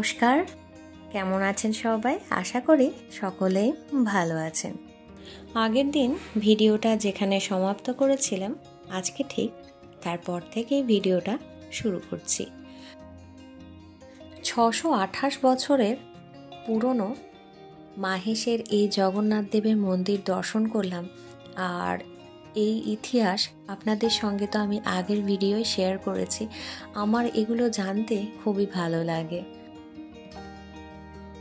নমস্কার, কেমন আছেন সবাই? আশা করি সকলেই ভালো আছেন। আগের দিন ভিডিওটা যেখানে সমাপ্ত করেছিলাম, আজকে ঠিক তারপর থেকেই ভিডিওটা শুরু করছি। 628 বছরের পুরনো মাহেশের এই জগন্নাথ দেবের মন্দির দর্শন করলাম। আর এই ইতিহাস আপনাদের সঙ্গে তো আমি আগের ভিডিওয় শেয়ার করেছি। আমার এগুলো জানতে খুবই ভালো লাগে।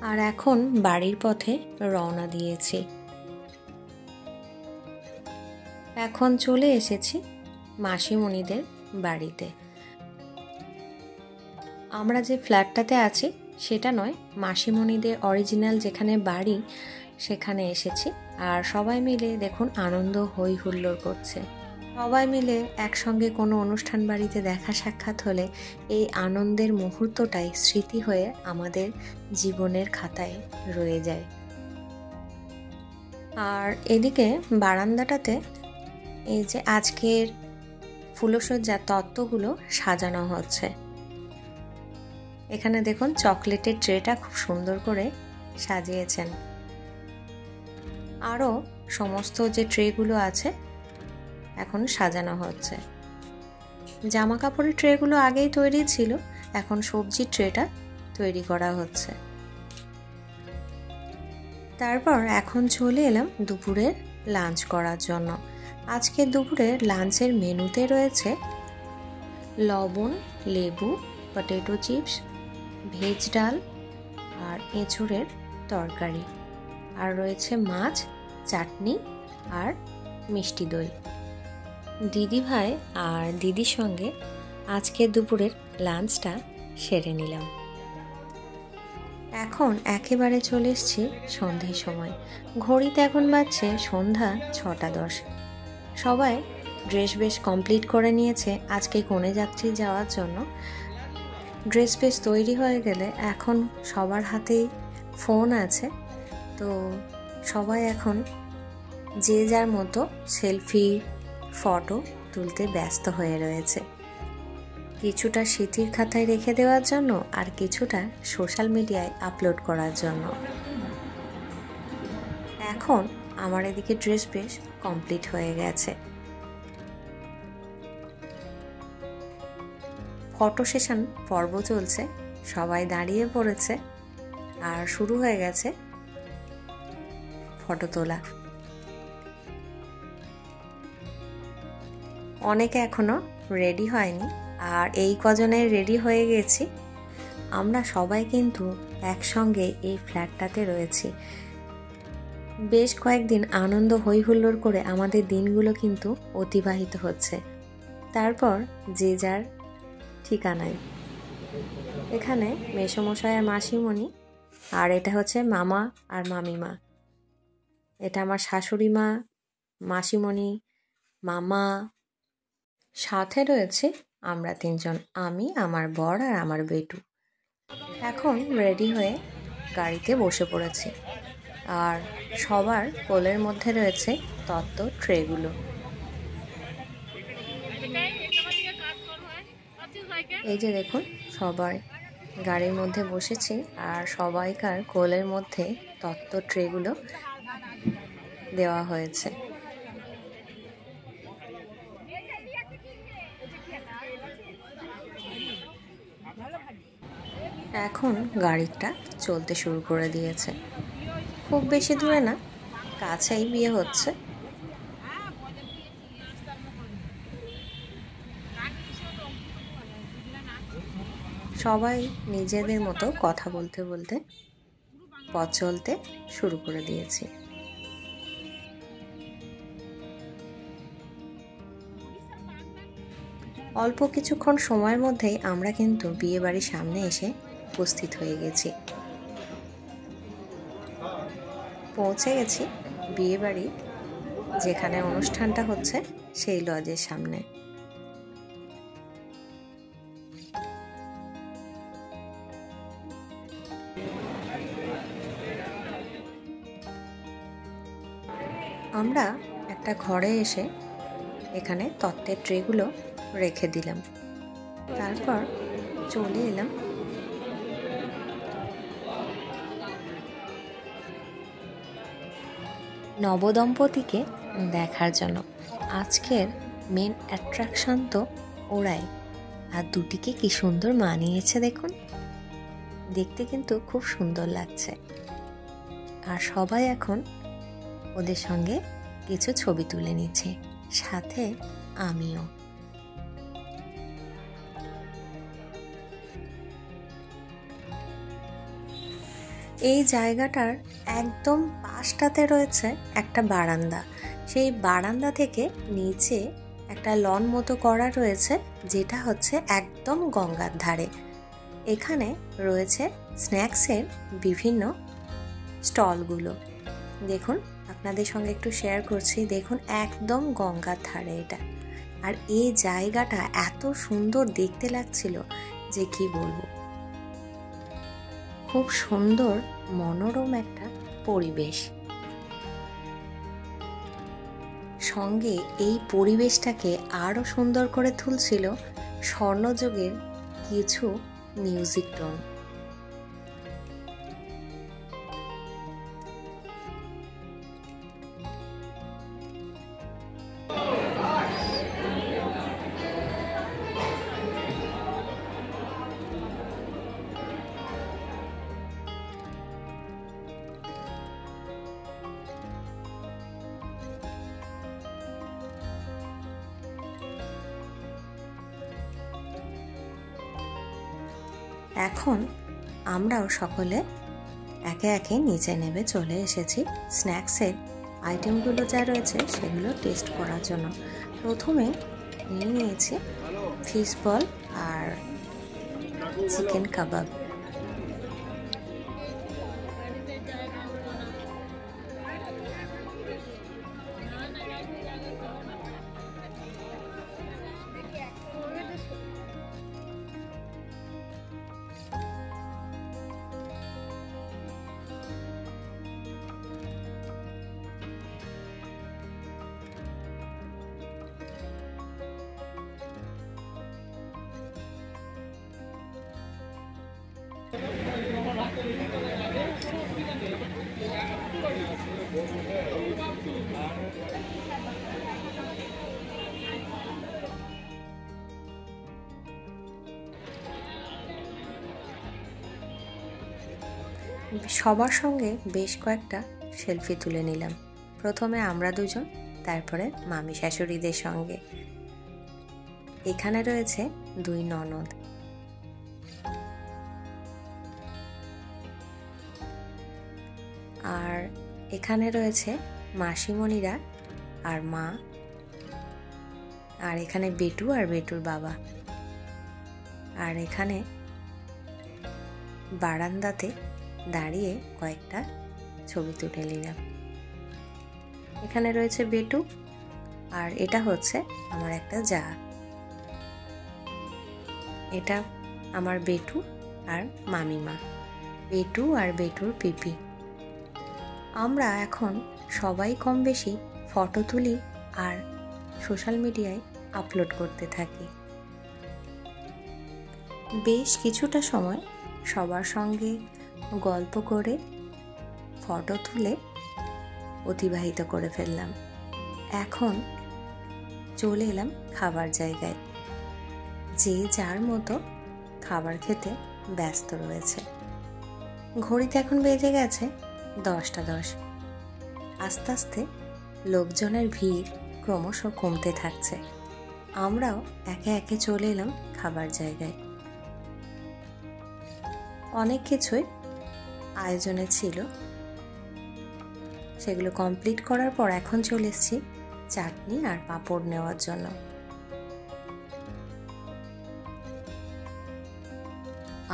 আর এখন বাড়ির পথে রওনা দিয়েছি। এখন চলে এসেছি মাসিমণিদের বাড়িতে। আমরা যে ফ্ল্যাটটাতে আছি সেটা নয়, মাসিমণিদের অরিজিনাল যেখানে বাড়ি সেখানে এসেছি। আর সবাই মিলে দেখুন আনন্দ হই হুল্লোড় করছে। সবাই মিলে একসঙ্গে কোনো অনুষ্ঠান বাড়িতে দেখা সাক্ষাৎ হলে এই আনন্দের মুহূর্তটাই স্মৃতি হয়ে আমাদের জীবনের খাতায় রয়ে যায়। আর এদিকে বারান্দাটাতে এই যে আজকের ফুলসজ্জার তত্ত্বগুলো সাজানো হচ্ছে। এখানে দেখুন চকলেটের ট্রেটা খুব সুন্দর করে সাজিয়েছেন। আরও সমস্ত যে ট্রেগুলো আছে এখন সাজানো হচ্ছে। জামা কাপড়ের ট্রেগুলো আগেই তৈরি ছিল, এখন সবজির ট্রেটা তৈরি করা হচ্ছে। তারপর এখন চলে এলাম দুপুরের লাঞ্চ করার জন্য। আজকে দুপুরের লাঞ্চের মেনুতে রয়েছে লবণ, লেবু, পটেটো চিপস, ভেজ ডাল আর এঁচুড়ের তরকারি, আর রয়েছে মাছ, চাটনি আর মিষ্টি দই। দিদি ভাই আর দিদির সঙ্গে আজকে দুপুরের লাঞ্চটা সেরে নিলাম। এখন একেবারে চলে এসেছি সন্ধ্যের সময়। ঘড়িতে এখন বাজছে সন্ধ্যা 6:10। সবাই ড্রেস বেশ কমপ্লিট করে নিয়েছে আজকে কনে যাত্রী যাওয়ার জন্য। ড্রেস বেশ তৈরি হয়ে গেলে এখন সবার হাতেই ফোন আছে, তো সবাই এখন যে যার মতো সেলফি ফটো তুলতে ব্যস্ত হয়ে রয়েছে। কিছুটা স্মৃতির খাতায় রেখে দেওয়ার জন্য আর কিছুটা সোশ্যাল মিডিয়ায় আপলোড করার জন্য। এখন আমার এদিকে ড্রেস বেশ কমপ্লিট হয়ে গেছে। ফটো সেশন পর্ব চলছে, সবাই দাঁড়িয়ে পড়েছে আর শুরু হয়ে গেছে ফটো তোলা। অনেকে এখনো রেডি হয়নি, আর এই কজনে রেডি হয়ে গেছি। আমরা সবাই কিন্তু একসঙ্গে এই ফ্ল্যাটটাতে রয়েছি। বেশ কয়েকদিন আনন্দ হই হুল্লোড় করে আমাদের দিনগুলো কিন্তু অতিবাহিত হচ্ছে। তারপর যে যার ঠিকানায়। এখানে মেসোমশাই আর মাসিমণি, আর এটা হচ্ছে মামা আর মামিমা। এটা আমার শাশুড়ি মা, মাসিমণি, মামা, সাথে রয়েছে আমরা তিনজন, আমি, আমার বর আর আমার বেটু। এখন রেডি হয়ে গাড়িতে বসে পড়েছি। আর সবার কোলের মধ্যে রয়েছে তত্ত্ব ট্রেগুলো। এই যে দেখুন সবাই গাড়ির মধ্যে বসেছি, আর সবাইকার কোলের মধ্যে তত্ত্ব ট্রেগুলো দেওয়া হয়েছে। এখন গাড়িটা চলতে শুরু করে দিয়েছে। খুব বেশি দূরে না, কাছেই বিয়ে হচ্ছে। সবাই নিজেদের মতো কথা বলতে বলতে পথ চলতে শুরু করে দিয়েছি। অল্প কিছুক্ষণ সময়ের মধ্যেই আমরা কিন্তু বিয়ে বাড়ির সামনে এসে উপস্থিত হয়ে গেছি। পৌঁছে গেছি বিয়ে বাড়ি যেখানে অনুষ্ঠানটা হচ্ছে সেই লজের সামনে। আমরা একটা ঘরে এসে এখানে তত্ত্বের ট্রেগুলো রেখে দিলাম। তারপর চলে এলাম নবদম্পতিকে দেখার জন্য। আজকের মেন অ্যাট্রাকশন তো ওরাই, আর দুটিকে কি সুন্দর মানিয়েছে দেখুন, দেখতে কিন্তু খুব সুন্দর লাগছে। আর সবাই এখন ওদের সঙ্গে কিছু ছবি তুলে নিচ্ছে, সাথে আমিও। এই জায়গাটার একদম পাশটাতে রয়েছে একটা বারান্দা। সেই বারান্দা থেকে নিচে একটা লন মতো করা রয়েছে, যেটা হচ্ছে একদম গঙ্গার ধারে। এখানে রয়েছে স্ন্যাক্সের বিভিন্ন স্টলগুলো। দেখুন, আপনাদের সঙ্গে একটু শেয়ার করছি। দেখুন, একদম গঙ্গার ধারে এটা। আর এই জায়গাটা এত সুন্দর দেখতে লাগছিল যে কি বলবো। খুব সুন্দর মনোরম একটা পরিবেশ। সঙ্গে এই পরিবেশটাকে আরো সুন্দর করে তুলছিল স্বর্ণযুগের কিছু মিউজিক টোন। এখন আমরাও সকলে একে একে নিচে নেমে চলে এসেছি স্ন্যাক্সের আইটেমগুলো যা রয়েছে সেগুলো টেস্ট করার জন্য। প্রথমে নিয়ে নিয়েছি ফিশ বল আর চিকেন কাবাব। সবার সঙ্গে বেশ কয়েকটা সেলফি তুলে নিলাম। প্রথমে আমরা দুজন, তারপরে মামি শাশুড়িদের সঙ্গে। এখানে রয়েছে দুই ননদ। আর এখানে রয়েছে মাসিমণিরা আর মা। আর এখানে বেটু আর বেটুর বাবা। আর এখানে বারান্দাতে দাঁড়িয়ে কয়েকটা ছবি তুলে নিলাম। এখানে রয়েছে বেটু, আর এটা হচ্ছে আমার একটা জা। এটা আমার বেটু আর মামিমা, বেটু আর বেটুর পিপি। আমরা এখন সবাই কম বেশি ফটো তুলি আর সোশ্যাল মিডিয়ায় আপলোড করতে থাকি। বেশ কিছুটা সময় সবার সঙ্গে গল্প করে ফটো তুলে অতিবাহিত করে ফেললাম। এখন চলে এলাম খাবার জায়গায়। যে যার মতো খাবার খেতে ব্যস্ত রয়েছে। ঘড়িতে এখন বেজে গেছে 10টা 10। আস্তে আস্তে লোকজনের ভিড় ক্রমশ কমতে থাকছে। আমরাও একে একে চলে এলাম খাবার জায়গায়। অনেক কিছুই আয়োজনে ছিল, সেগুলো কমপ্লিট করার পর এখন চলে এসেছি চাটনি আর পাঁপড় নেওয়ার জন্য।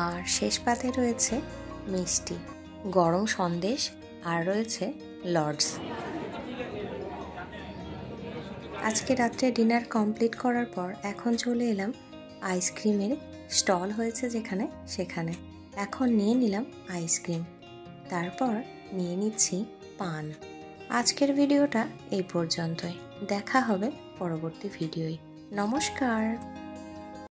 আর শেষ পাতে রয়েছে মিষ্টি, গরম সন্দেশ আর রয়েছে লর্ডস। আজকে রাত্রে ডিনার কমপ্লিট করার পর এখন চলে এলাম আইসক্রিমের স্টল হয়েছে যেখানে, সেখানে এখন নিয়ে নিলাম আইসক্রিম, তারপর নিয়ে নিচ্ছি পান। আজকের ভিডিওটা এই পর্যন্তই। দেখা হবে পরবর্তী ভিডিওয়। নমস্কার।